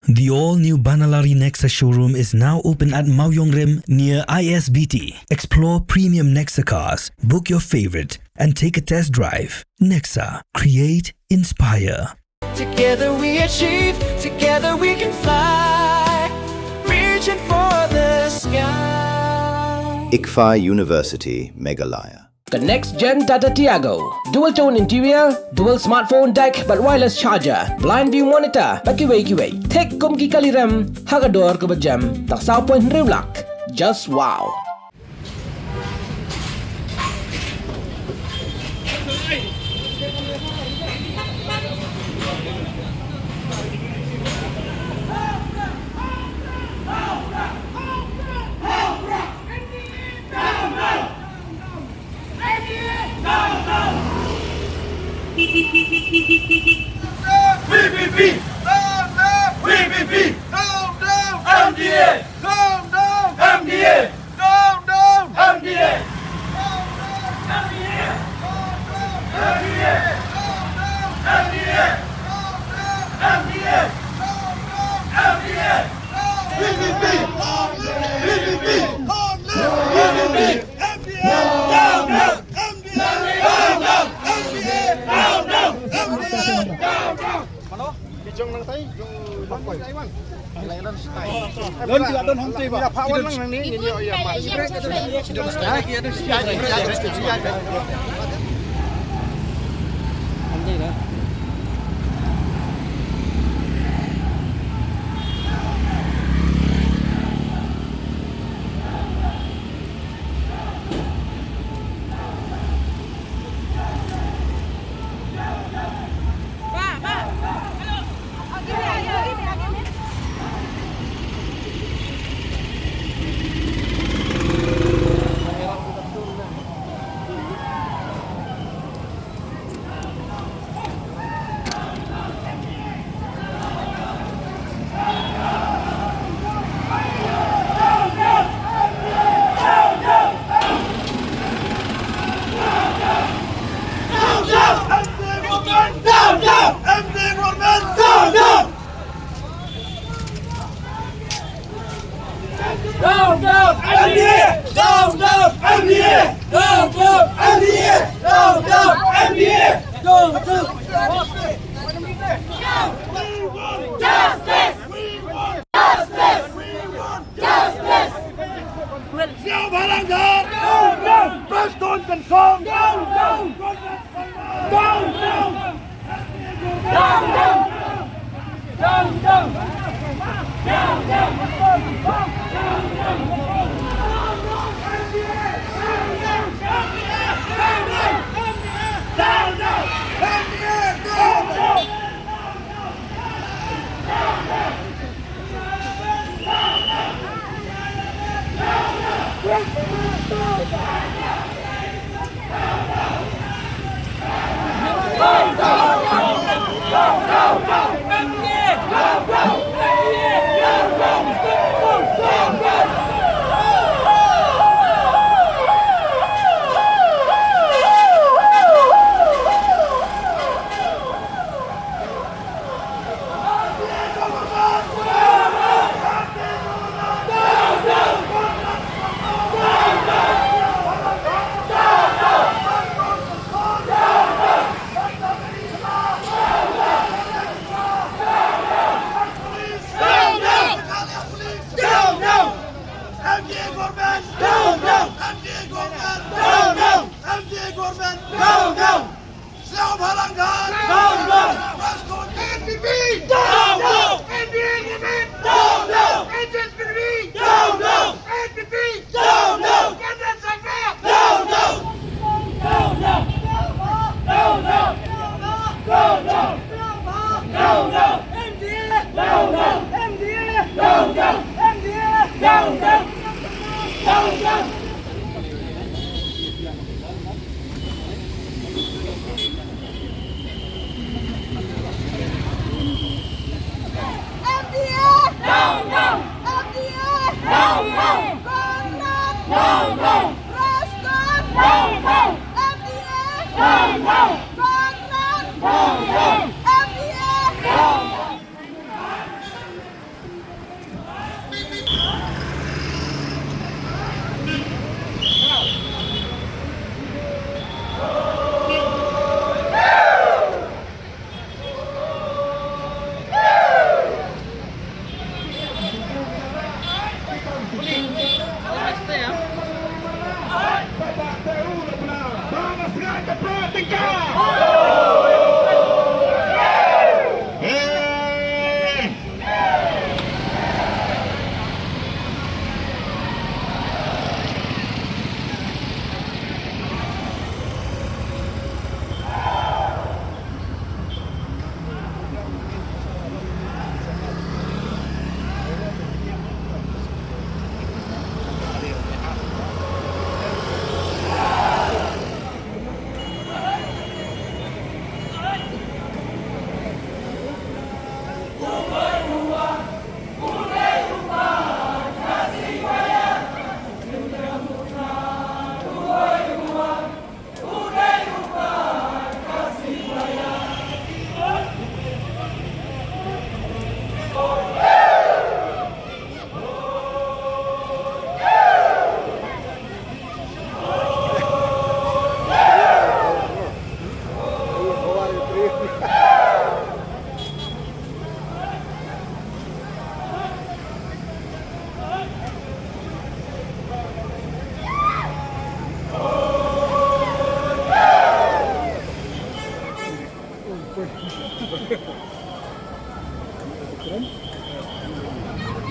The all-new Banalari Nexa showroom is now open at Mauyongrim near ISBT. Explore premium Nexa cars, book your favorite, and take a test drive. Nexa. Create, inspire. Together we achieve, together we can fly, reaching for the sky. ICFA University, Meghalaya. The next gen Tata Tiago. Dual tone interior, dual smartphone deck but wireless charger, blind view monitor, bakiway. Tek kum ki kaliram, hagador ko bajam, tak 10.0 lak. Just wow. VVP! VVP! MDA! MDA! MDA!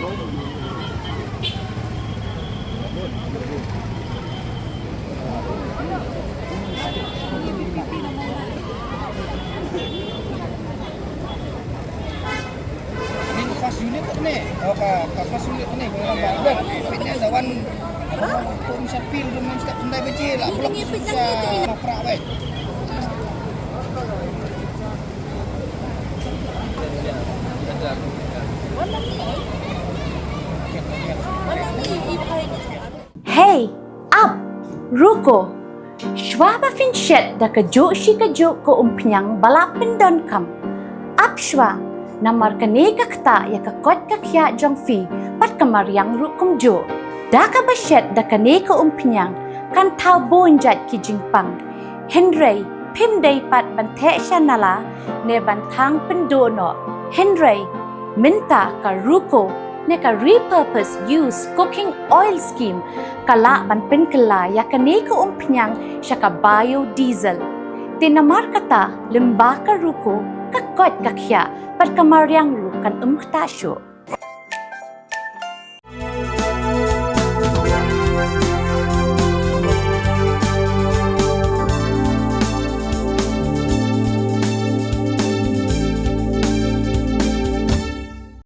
Fast unit tak ni? Fast unit tak ni? Kalau orang fitness awan kau misal pil tu main step tendai beci lah blok susah maprak baik. Hey, up, RUCO. Schwaba finchet da kajuk si kajuk ko umpiang balapen don kam. Up schwa, namar kaneka kta ya kakot kakya jong fi pat kamariang rukum jo. Da ka basyet da kaneka umpiang kan tau bonjat ki jingpang. Henry, pim day pat bante syanala ne bantang pendono. Henry, minta ka RUCO ne ka repurpose use cooking oil scheme kala ban penkela ya kaneka umpiang siya ka biodiesel. Tinamar kata limba ka RUCO kakot kakya pat kamariang rukan ktasyo.